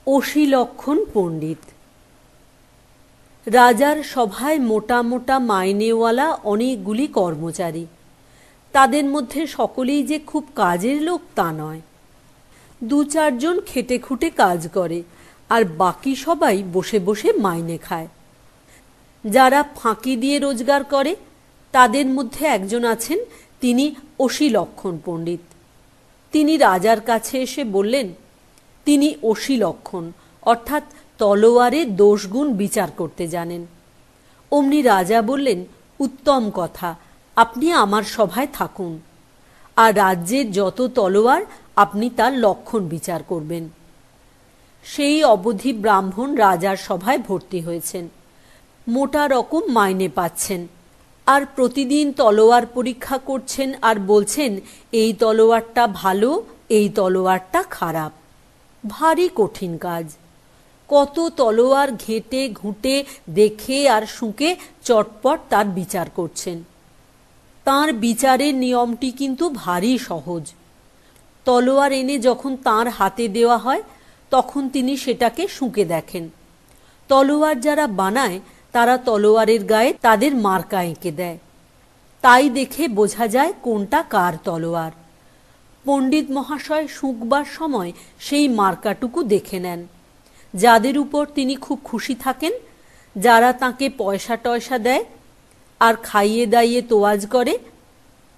অসিলক্ষণ পণ্ডিত। রাজার সভায় মোটা মোটা মাইনেওয়ালা অনেকগুলি কর্মচারী। তাদের মধ্যে সকলেই যে খুব কাজের লোক তা নয়। দু চারজন খেটে খুঁটে কাজ করে, আর বাকি সবাই বসে বসে মাইনে খায়। যারা ফাঁকি দিয়ে রোজগার করে তাদের মধ্যে একজন আছেন, তিনি অসিলক্ষণ পণ্ডিত। তিনি রাজার কাছে এসে বললেন, তিনি অসিলক্ষণ অর্থাৎ তলোয়ারের দোষগুণ বিচার করতে জানেন। অমনি রাজা বললেন, উত্তম কথা, আপনি আমার সভায় থাকুন, আর রাজ্যের যত তলোয়ার আপনি তার লক্ষণ বিচার করবেন। সেই অবধি ব্রাহ্মণ রাজার সভায় ভর্তি হয়েছেন, মোটা রকম মাইনে পাচ্ছেন, আর প্রতিদিন তলোয়ার পরীক্ষা করছেন আর বলছেন, এই তলোয়ারটা ভালো, এই তলোয়ারটা খারাপ। ভারী কঠিন কাজ। কত তলোয়ার ঘেঁটে ঘুঁটে দেখে আর শুঁকে চটপট তার বিচার করছেন। তাঁর বিচারের নিয়মটি কিন্তু ভারী সহজ। তলোয়ার এনে যখন তাঁর হাতে দেওয়া হয় তখন তিনি সেটাকে শুঁকে দেখেন। তলোয়ার যারা বানায় তারা তলোয়ারের গায়ে তাদের মার্কা এঁকে দেয়, তাই দেখে বোঝা যায় কোনটা কার তলোয়ার। পণ্ডিত মহাশয় শুঁকবার সময় সেই মার্কাটুকু দেখে নেন। যাদের উপর তিনি খুব খুশি থাকেন, যারা তাকে পয়সা টয়সা দেয় আর খাইয়ে দাইয়ে তোয়াজ করে,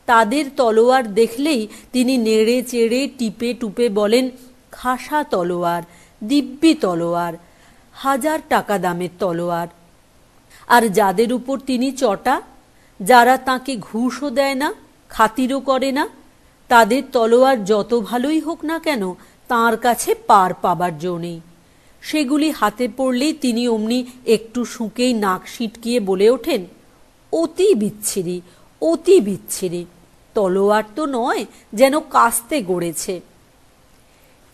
তাদের তলোয়ার দেখলেই তিনি নেড়ে চেড়ে টিপে টুপে বলেন, খাসা তলোয়ার, দিব্যি তলোয়ার, 1000 টাকা দামের তলোয়ার। আর যাদের উপর তিনি চটা, যারা তাকে ঘুষও দেয় না, খাতিরও করে না, তাদের তলোয়ার যত ভালোই হোক না কেন তাঁর কাছে পার পাবার জো নেই। সেগুলি হাতে পড়লেই তিনি অমনি একটু শুঁকেই নাক সিটকিয়ে বলে ওঠেন, অতি বিচ্ছিরি, অতি বিচ্ছিরি, তলোয়ার তো নয়, যেন কাস্তে গড়েছে।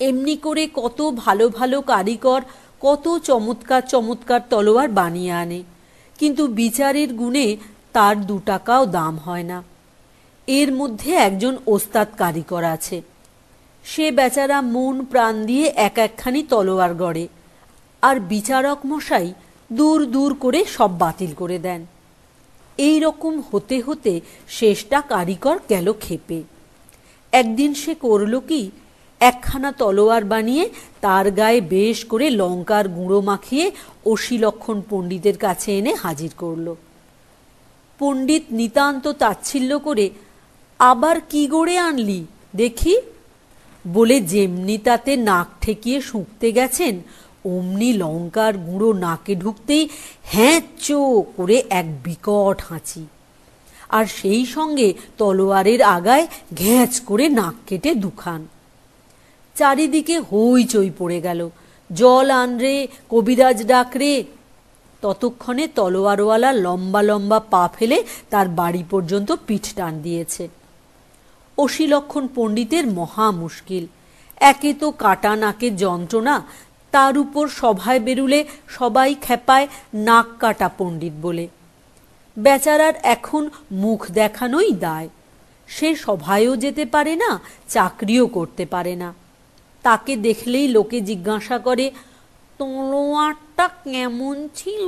এমনি করে কত ভালো ভালো কারিগর কত চমৎকার চমৎকার তলোয়ার বানিয়ে আনে, কিন্তু বিচারের গুণে তার 2 টাকাও দাম হয় না। এর মধ্যে একজন ওস্তাদ কারিগর আছে। সে বেচারা মন প্রাণ দিয়ে এক একখানি তলোয়ার গড়ে, আর বিচারক মশাই দূর দূর করে সব বাতিল করে দেন। এই রকম হতে হতে শেষটা কারিগর গেল খেপে। একদিন সে করল কি, একখানা তলোয়ার বানিয়ে তার গায়ে বেশ করে লঙ্কার গুঁড়ো মাখিয়ে অসিলক্ষণ পণ্ডিতের কাছে এনে হাজির করল। পণ্ডিত নিতান্ত তাচ্ছিল্য করে, আবার কি গড়ে আনলি দেখি বলে যেমনি তাতে নাক ঠেকিয়ে শুঁকতে গেছেন, অমনি লঙ্কার গুঁড়ো নাকে ঢুকতেই হ্যাঁচো করে এক বিকট হাঁচি, আর সেই সঙ্গে তলোয়ারের আগায় ঘ্যাঁচ করে নাক কেটে 2 খান। চারিদিকে হইচই পড়ে গেল, জল আন রে, কবিরাজ ডাক রে। ততক্ষণে তলোয়ারওয়ালা লম্বা লম্বা পা ফেলে তার বাড়ি পর্যন্ত পিঠ টান দিয়েছে। অসিলক্ষণ পণ্ডিতের মহা মুশকিল। একে তো কাটা নাকের যন্ত্রণা, তার উপর সভায় বেরুলে সবাই খেপায় নাক কাটা পণ্ডিত বলে। বেচারার এখন মুখ দেখানোই দায়। সে সভায়ও যেতে পারে না, চাকরিও করতে পারে না। তাকে দেখলেই লোকে জিজ্ঞাসা করে, তলোয়ারটা কেমন ছিল?